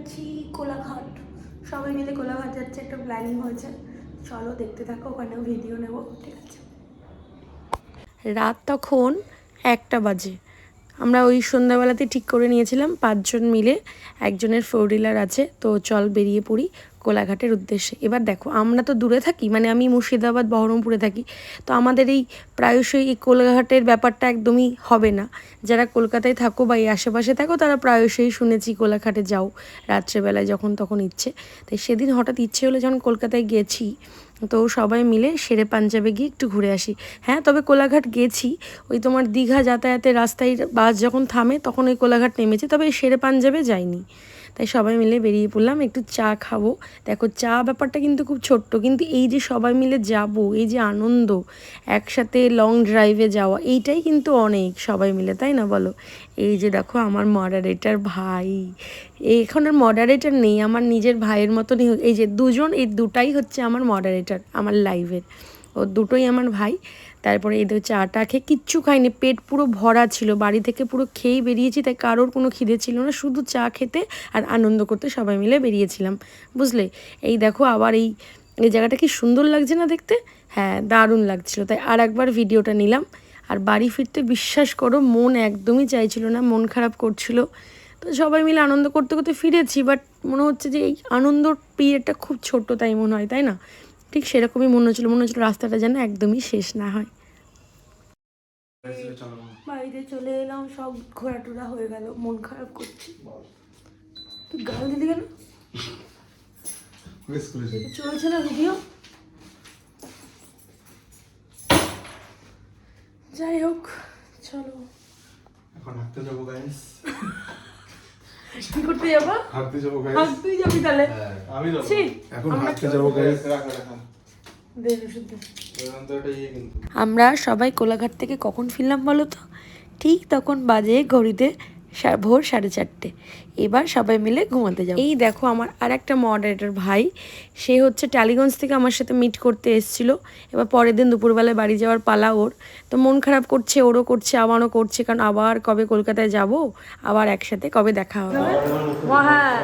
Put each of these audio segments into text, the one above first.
যাচ্ছি কোলাঘাট, সবাই মিলে কোলাঘাট যাচ্ছে, একটা প্ল্যানিং হয়েছে। চলো দেখতে থাকো, ওখানেও ভিডিও নেব। ঠিক আছে। রাত তখন 1টা বাজে। আমরা ওই সন্ধ্যাবেলাতে ঠিক করে নিয়েছিলাম 5 জন মিলে, একজনের 4 হুইলার আছে, তো চল বেরিয়ে পড়ি কোলাঘাটের উদ্দেশ্যে। এবার দেখো, আমরা তো দূরে থাকি, মানে আমি মুর্শিদাবাদ বহরমপুরে থাকি, তো আমাদের এই প্রায়শই এই কোলাঘাটের ব্যাপারটা একদমই হবে না। যারা কলকাতায় থাকো বা এই আশেপাশে থাকো তারা প্রায়শই শুনেছি কোলাঘাটে যাও রাত্রেবেলায় যখন তখন ইচ্ছে। তাই সেদিন হঠাৎ ইচ্ছে হলো, যখন কলকাতায় গেছি তো সবাই মিলে শেরে পাঞ্জাবে গিয়ে একটু ঘুরে আসি। হ্যাঁ, তবে কোলাঘাট গেছি, ওই তোমার দীঘা যাতায়াতের রাস্তায় বাস যখন থামে তখন ওই কোলাঘাট নেমেছি, তবে এই শেরে পাঞ্জাবে যাইনি। তাই সবাই মিলে বেরিয়ে পড়লাম, একটু চা খাবো। দেখো, চা ব্যাপারটা কিন্তু খুব ছোট্ট, কিন্তু এই যে সবাই মিলে যাব, এই যে আনন্দ, একসাথে লং ড্রাইভে যাওয়া, এইটাই কিন্তু অনেক, সবাই মিলে, তাই না বলো? এই যে দেখো আমার মডারেটর ভাই, এখন আর মডারেটর নেই, আমার নিজের ভাইয়ের মতনই, এই যে দুজন, এই দুটাই হচ্ছে আমার মডারেটর আমার লাইভের, ও দুটোই আমার ভাই। তারপরে এই চাটা খেয়ে কিচ্ছু খাইনি, পেট পুরো ভরা ছিল, বাড়ি থেকে পুরো খেয়েই বেরিয়েছি, তাই কারোর কোনো খিদে ছিল না, শুধু চা খেতে আর আনন্দ করতে সবাই মিলে বেরিয়েছিলাম, বুঝলে? এই দেখো আবার এই জায়গাটা কি সুন্দর লাগছে না দেখতে? হ্যাঁ, দারুণ লাগছিল, তাই আর একবার ভিডিওটা নিলাম। আর বাড়ি ফিরতে বিশ্বাস করো মন একদমই চাইছিল না, মন খারাপ করছিল। তো সবাই মিলে আনন্দ করতে করতে ফিরেছি, বাট মনে হচ্ছে যে এই আনন্দর পিরিয়ডটা খুব ছোট্ট, তাই মনে হয়, তাই না? ঠিক সেরকমই মনে হচ্ছিল রাস্তাটা যেন একদমই শেষ না হয়। বাড়িতে চলে এলাম, সব ঘোরাটোরা হয়ে গেল, মন খারাপ করছি। তুই গাল দিলি কেন? চলছে না ভিডিও? যাই হোক, চলো এখন হাঁটতে যাবো গাইস। কি করতে যাবো? হাঁটতে যাবো গাইস। হাঁটতেই যাবি তাহলে? আমি যাবো। ছি, এখন হাঁটতে যাবো গাইস। আমরা সবাই কোলাঘাট থেকে কখন ফিরলাম বলো তো? ঠিক তখন বাজে ঘড়িতে ভোর 4:30। এবার সবাই মিলে ঘুমাতে যাবো। এই দেখো আমার আর একটা মডারেটর ভাই, সে হচ্ছে টালিগঞ্জ থেকে আমার সাথে মিট করতে এসেছিলো। এবার পরের দিন দুপুরবেলায় বাড়ি যাওয়ার পালা ওর, তো মন খারাপ করছে, ওরও করছে, আমারও করছে, কারণ আবার কবে কলকাতায় যাব, আবার একসাথে কবে দেখা হবে। হ্যাঁ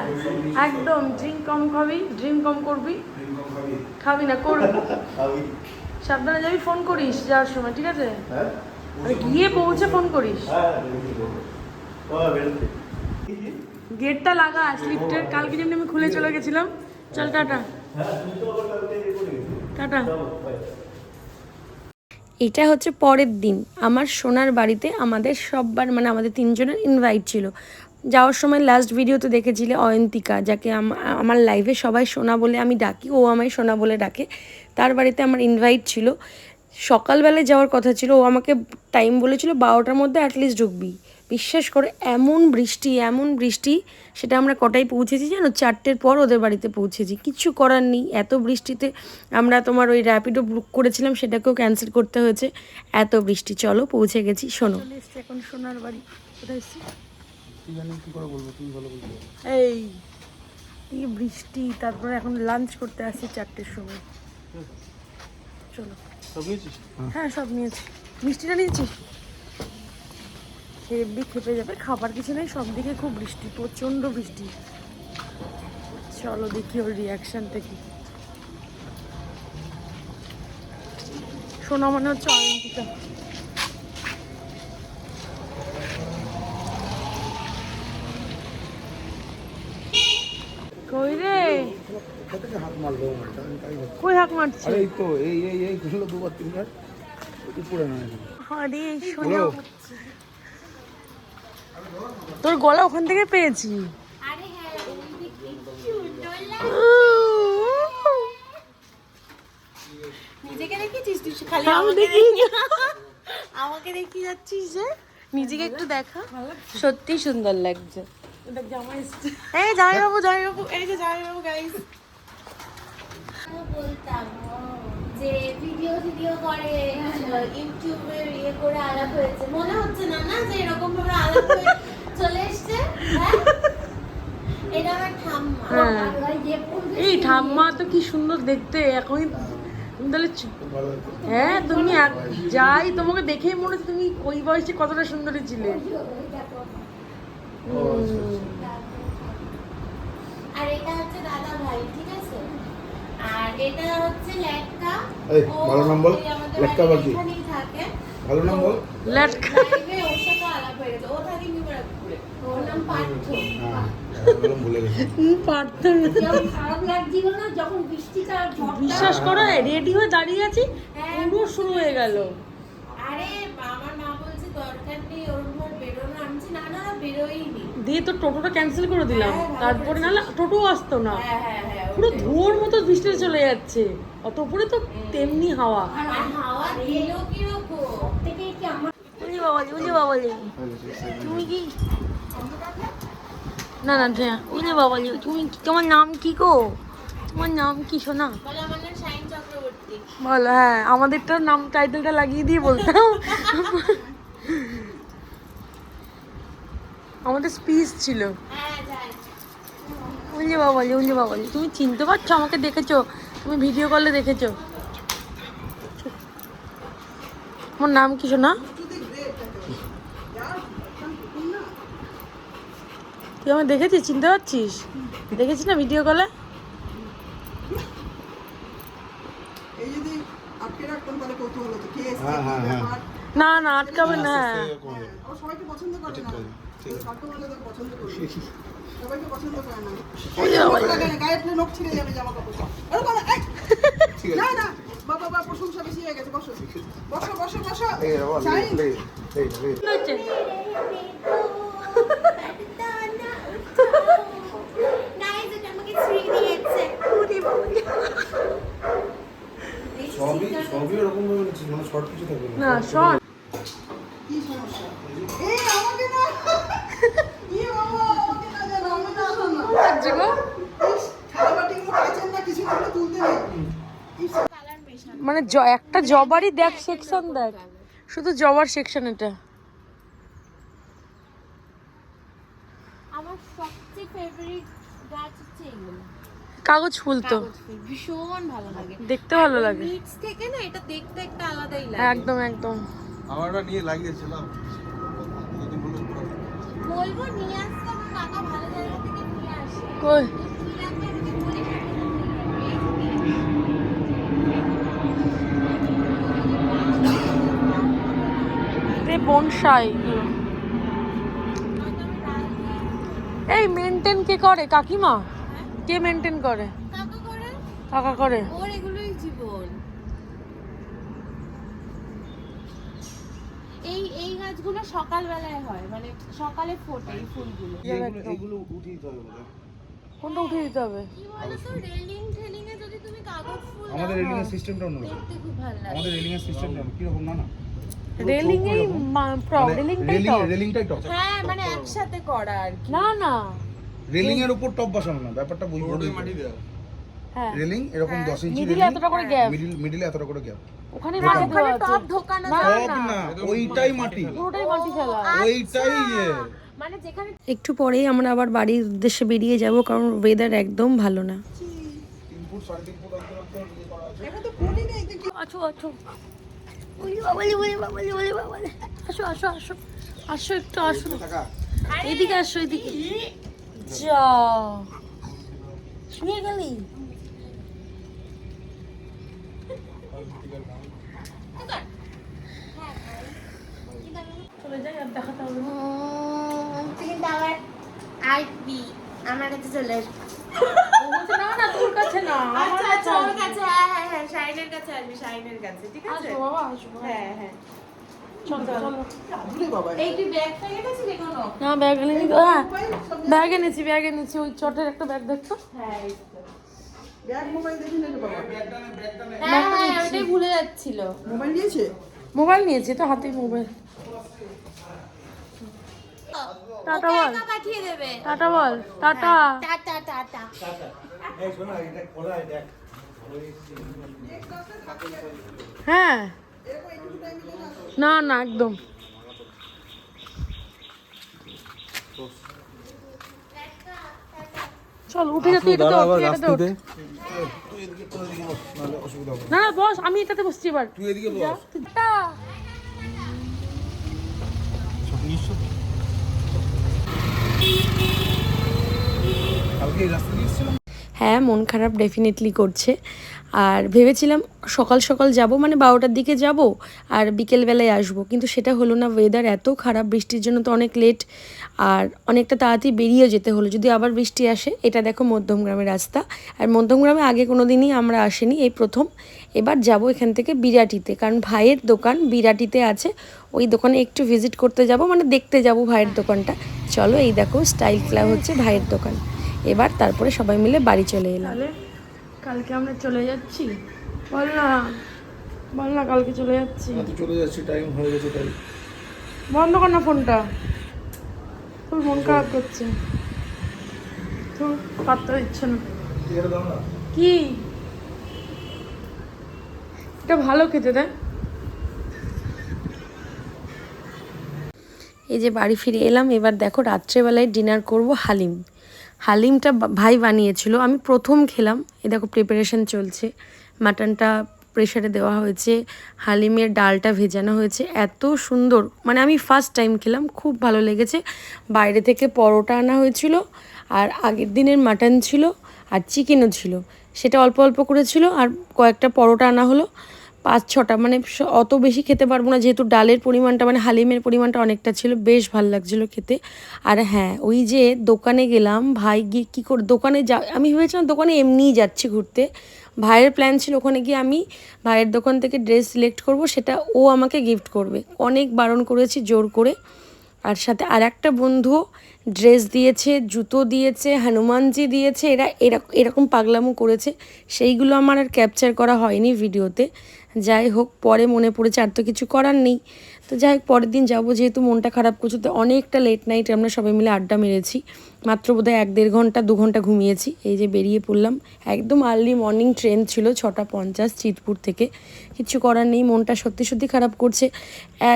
একদম, ড্রিঙ্ক কম খাবি, ড্রিঙ্ক কম করবি, খাবি না করবি, সাবধানে যাবি, ফোন করিস যাওয়ার সময়, ঠিক আছে? আর গিয়ে পৌঁছে ফোন করিস। গেটটা লাগা লিফটের, কালকে যেমনি আমি খুলে চলে গেছিলাম। চল টাটা টাটা। এটা হচ্ছে পরের দিন আমার সোনার বাড়িতে, আমাদের সববার মানে আমাদের 3 জনের ইনভাইট ছিল। যাওয়ার সময় লাস্ট ভিডিওতে দেখেছিলে অয়ন্তিকা, যাকে আমার লাইভে সবাই সোনা বলে আমি ডাকি, ও আমায় সোনা বলে ডাকে, তার বাড়িতে আমার ইনভাইট ছিল। সকালবেলায় যাওয়ার কথা ছিল, ও আমাকে টাইম বলেছিল 12টার মধ্যে অ্যাটলিস্ট ঢুকবি। বিশ্বাস করে এমন বৃষ্টি, সেটা আমরা কটায় পৌঁছেছি জানো? 4টের পর ওদের বাড়িতে পৌঁছেছি। কিচ্ছু করার নেই, এত বৃষ্টিতে আমরা তোমার ওই র্যাপিডো বুক করেছিলাম, সেটাকেও ক্যান্সেল করতে হয়েছে, এত বৃষ্টি। চলো পৌঁছে গেছি। শোনো, এখন সোনার বাড়ি কোথায় এসছি এই বৃষ্টি, তারপরে এখন লাঞ্চ করতে আসছি 4টের সময়। চলো। হ্যাঁ সব নিয়েছি, মিষ্টিটা নিয়েছিস? হেভি খেপে যাবে, খাবার কিছু নেই, সব দিকে খুব বৃষ্টি, প্রচণ্ড বৃষ্টি। চলো দেখি ওর রিয়াকশানটা কি। শোনা মনে হচ্ছে অয়ন্তিকা। কই রে? কই হাঁক মারছে? এই তো এই গুলো দুবার তিনবার উপরে না। আরে শোনা, তোর গলা ওখান থেকে পেয়েছি। নিজেকে দেখেছিস তুই? খালি আমাকে দেখি যাচ্ছিস যে? নিজেকে একটু দেখা, সত্যি সুন্দর লাগছে। এই জামাইবাবু, এই যে জামাইবাবু গাইস। বলতাম যে ভিডিও করে ইউটিউবে ইয়ে করে আলাপ হয়েছে, মনে হচ্ছে না না যে এরকম ভাবে আলাপ হয়ে চলে এসছে? এটা আমার ঠাম্মা। এই ঠাম্মা তো কি সুন্দর দেখতে এখনই, তাহলে হ্যাঁ তুমি যাই, তোমাকে দেখেই মনে হচ্ছে তুমি ওই বয়সে কতটা সুন্দরী ছিলে। স্টাইল, ঠিক আছে? আর এটা হচ্ছে লেটকা। এই, ভালো নাম বল। লেটকা আবার কি? এখানেই থাকে। ভালো নাম বল। লেটকা। লাইভে ওর সাথে আলাপ হয়ে গেছে। ও থাকে নিউরাপুরে। ওর নাম পার্থ। হ্যাঁ, বললাম ভুলে গেছি। পারত যেমন খারাপ লাগছিল না যখন বৃষ্টিটা ঝড়টা। বিশ্বাস করো রেডি হয়ে দাঁড়িয়ে আছি পুরো শুরু হয়ে গেল। আরে আমার মা বলছে দরকার নেই ওরকম ভাবে বেরোনো, আমি বলছি না না বেরোইনি। দিয়ে তো টোটোটা ক্যান্সেল করে দিলাম। হ্যাঁ, ভালো তারপরে করেছিস। নাহলে টোটো আসতো না। হ্যাঁ পুরো ধোঁয়ার মতো বৃষ্টিতে চলে যাচ্ছে, অত উপরে তো তেমনি হাওয়া। আর হাওয়া দিল কিরকম থেকে কি আমার উলি বাবালি তুমি কি না না উলি বাবালি তুমি তোমার নাম কি গো? তোমার নাম কি সোনা? বলে আমার নাম শাইন চক্রবর্তী। বলো। হ্যাঁ, আমাদেরটার নাম টাইটেলটা লাগিয়ে দিয়ে বলতাম। আমাদের স্পিচ ছিল। হ্যাঁ যাই। উলি বাবালি তুমি চিনতে পারছো? আমাকে দেখেছো? তুমি ভিডিও কলে দেখেছো? তোমার নাম কি সোনা? তুই আমাকে দেখেছিস? চিনতে পারছিস? দেখেছিস না ভিডিও কলে? এই যদি আটকে রাখতাম তাহলে কৌতূহল হতো কে এসেছে হ্যাঁ, কি হ্যাঁ, হ্যাঁ। ব্যাপার। না না আটকাবে না। ও সবাইকে পছন্দ করে না, ছাত্রবান্ধবদের পছন্দ করে, সবাইকে পছন্দ করে না। নখ লাগে না, গায়ে নখ ছিঁড়ে যাবে জামা কাপড়। আরে বাবা, এই! না না বাবা বাবা প্রশংসা বেশি হয়ে গেছে, বসো বসো বসো বসো। এই রে বাবা, শাইন, এই কি হচ্ছে? গাইস এটা আমাকে ছুরি দিয়েছে। সবই ওরকম ভাবে নিচ্ছিস, মানে শর্ট কিছু থাকবে না শর্ট। কি সমস্যা? এই আমাকে না, কি বাবা আমাকে না জানো, আমি না জানো। লাগছে গো। ইস, থালা বাটিগুলো কাচেন না, কিছু না তুলতে নেই। ইস, কালার মেশানো। মানে একটা জবারই দেখ সেকশন দেখ, শুধু জবার সেকশন এটা। আমার সবচেয়ে ফেভারিট গাছ হচ্ছে এগুলো। কাগজ ফুল তো কাগজ ফুল ভীষণ ভালো লাগে, দেখতে ভালো লাগে। নিচ থেকে না এটা দেখতে একটা আলাদাই লাগে। একদম একদম। আমারটা নিয়ে লাগিয়েছিলাম, যদি বলো বলবো নিয়ে আসতে, আমার কাকা ভালো জায়গা থেকে নিয়ে আসে। কই কি লাগবে আমাকে বলে রে বনসাই। এই মেনটেন কে করে? কাকিমা? কে মেনটেন করে? কাকা করে, কাকা করে। ওর এগুলোই জীবন। এই গাছগুলো সকালবেলায় হয়, মানে সকালে ফোটে এই ফুলগুলো। এগুলো উঠিয়ে দিতে হবে বোধহয়। কোনটা উঠিয়ে দিতে হবে? কি বলতো রেলিং ঠেলিং এ যদি তুমি কাগজ ফুল আমাদের দাও, রেলিং এর সিস্টেমটা অন্যরকম। দেখতে খুব ভালো লাগে। আমাদের রেলিং এর সিস্টেমটা কি রকম না না রেলিং এই রেলিংটাই তো। রেলিংটাই টপ। হ্যাঁ মানে একসাথে করা আর কি। না না রেলিং এর উপর টপ বসানো না, ব্যাপারটা বুঝবো। মাটি দেওয়া হ্যাঁ রেলিং এরকম 10 ইঞ্চি মিডিলে রেলিং, এতটা করে গ্যাপ, মিডিলে এতটা করে গ্যাপ। ওখানে আর মাটি ওখানে দেওয়া আছে। টপ ঢোকানো না, যায়। সব না, ওইটাই মাটি, পুরোটাই মাটি ফেলা। ওইটাই ইয়ে। মানে যেখানে একটু পরেই আমরা আবার বাড়ির উদ্দেশ্যে বেরিয়ে যাব, কারণ ওয়েদার একদম ভালো না। 3 ফুট 3.5 ফুট অন্তর ইয়ে করা আছে। এটা তো ফুলই নেই, তো কি আছো আছো ওলি বাবালি বাবালি। আসো আসো আসো আসো একটু আসো, টাকা এদিকে আসো এদিকে। যা শুয়ে গেলি? চলে যাই, আর দেখাতে হবে না। তুই কিন্তু আবার আসবি আমার কাছে চলে আসবি। ও বলছে, না না তোর কাছে না, আমার আচ্ছা কাছে আচ্ছা ওর আসবি। কাছে, হ্যাঁ শাইনের কাছে আসবি, শাইনের কাছে, ঠিক আছে? আসবো বাবা আসবো। হ্যাঁ হ্যাঁ। চলো চলো। আদুরে বাবা। এই তুই ব্যাগটা এনেছিলি কোনো? না ব্যাগ এনেছি, হ্যাঁ ব্যাগ এনেছি ওই চটের একটা ব্যাগ দেখতো। হ্যাঁ এই তো। ব্যাগ মোবাইল দেখি না রে বাবা। হ্যাঁ হ্যাঁ ওটাই ভুলে যাচ্ছিল। মোবাইল নিয়েছে? মোবাইল নিয়েছি তো, হাতে মোবাইল। টাটা ওকে বল, একা পাঠিয়ে দেবে। টাটা বল, টাটা। Tata tata. হ্যাঁ না না একদম। চল উঠে যেতে, এটাতে ওঠ, এটাতে ওঠ। তুই এদিকে তোর এদিকে বস, নাহলে অসুবিধা হবে। না না বস, আমি এটাতে বসছি এবার। তুই এদিকে বস। টাটা। কালকে এই রাস্তা দিয়ে এসেছিলাম। হ্যাঁ, মন খারাপ ডেফিনেটলি করছে। আর ভেবেছিলাম সকাল সকাল যাব, মানে 12টার দিকে যাব আর বিকেলবেলায় আসবো, কিন্তু সেটা হলো না। ওয়েদার এত খারাপ, বৃষ্টির জন্য তো অনেক লেট, আর অনেকটা তাড়াতাড়ি বেরিয়েও যেতে হলো যদি আবার বৃষ্টি আসে। এটা দেখো মধ্যমগ্রামের রাস্তা, আর মধ্যমগ্রামে আগে কোনো দিনই আমরা আসিনি, এই প্রথম। এবার যাব এখান থেকে বিরাটিতে, কারণ ভাইয়ের দোকান বিরাটিতে আছে, ওই দোকানে একটু ভিজিট করতে যাব, মানে দেখতে যাব ভাইয়ের দোকানটা। চলো, এই দেখো স্টাইল ক্লাব হচ্ছে ভাইয়ের দোকান। এবার তারপরে সবাই মিলে বাড়ি চলে এলাম। কালকে আমরা চলে যাচ্ছি, বল না কালকে চলে যাচ্ছি। চলে যাচ্ছি, টাইম হয়ে গেছে তাই। বন্ধ কর না ফোনটা, তোর মন খারাপ করছে, তোর পাত্তা দিচ্ছে না। কি এটা ভালো খেতে দেয়। এই যে বাড়ি ফিরে এলাম, এবার দেখো রাত্রেবেলায় ডিনার করব হালিমটা ভাই বানিয়েছিল, আমি প্রথম খেলাম। এই দেখো প্রিপারেশন চলছে, মাটনটা প্রেশারে দেওয়া হয়েছে, হালিমের ডালটা ভেজানো হয়েছে, এত সুন্দর, মানে আমি ফার্স্ট টাইম খেলাম, খুব ভালো লেগেছে। বাইরে থেকে পরোটা আনা হয়েছিল, আর আগের দিনের মাটন ছিল, আর চিকেনও ছিল, সেটা অল্প অল্প করেছিল, আর কয়েকটা পরোটা আনা হলো, 5-6টা, মানে অত বেশি খেতে পারবো না যেহেতু ডালের পরিমাণটা, মানে হালিমের পরিমাণটা অনেকটা ছিল, বেশ ভালো লাগছিলো খেতে। আর হ্যাঁ, ওই যে দোকানে গেলাম, ভাই গিয়ে কী করে দোকানে আমি ভেবেছিলাম দোকানে এমনিই যাচ্ছি ঘুরতে, ভাইয়ের প্ল্যান ছিল ওখানে গিয়ে আমি ভাইয়ের দোকান থেকে ড্রেস সিলেক্ট করব, সেটা ও আমাকে গিফট করবে। অনেক বারণ করেছি জোর করে, আর সাথে আর একটা বন্ধুও ড্রেস দিয়েছে, জুতো দিয়েছে, হনুমানজি দিয়েছে, এরকম পাগলামো করেছে, সেইগুলো আমার আর ক্যাপচার করা হয়নি ভিডিওতে। যাই হোক, পরে মনে পড়েছে, আর তো কিছু করার নেই। তো যাই হোক, পরের দিন যাবো, যেহেতু মনটা খারাপ করছে, তো অনেকটা লেট নাইট আমরা সবাই মিলে আড্ডা মেরেছি, মাত্র বোধহয় 1-1.5 ঘন্টা 2 ঘন্টা ঘুমিয়েছি। এই যে বেরিয়ে পড়লাম, একদম আর্লি মর্নিং ট্রেন ছিল 6:50 চিতপুর থেকে। কিছু করার নেই, মনটা সত্যি সত্যি খারাপ করছে।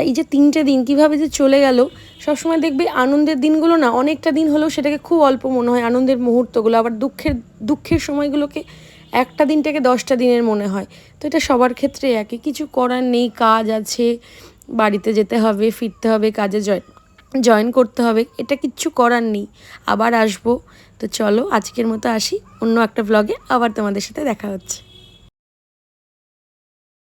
এই যে 3টে দিন কীভাবে যে চলে গেল। সবসময় দেখবে আনন্দের দিনগুলো না অনেকটা দিন হলেও সেটাকে খুব অল্প মনে হয়, আনন্দের মুহূর্তগুলো, আবার দুঃখের সময়গুলোকে একটা দিনটাকে 10টা দিনের মনে হয়। তো এটা সবার ক্ষেত্রে একই, কিছু করার নেই, কাজ আছে, বাড়িতে যেতে হবে, ফিরতে হবে, কাজে জয়েন করতে হবে, এটা কিচ্ছু করার নেই, আবার আসবো। তো চলো আজকের মতো আসি, অন্য একটা ব্লগে আবার তোমাদের সাথে দেখা হচ্ছে।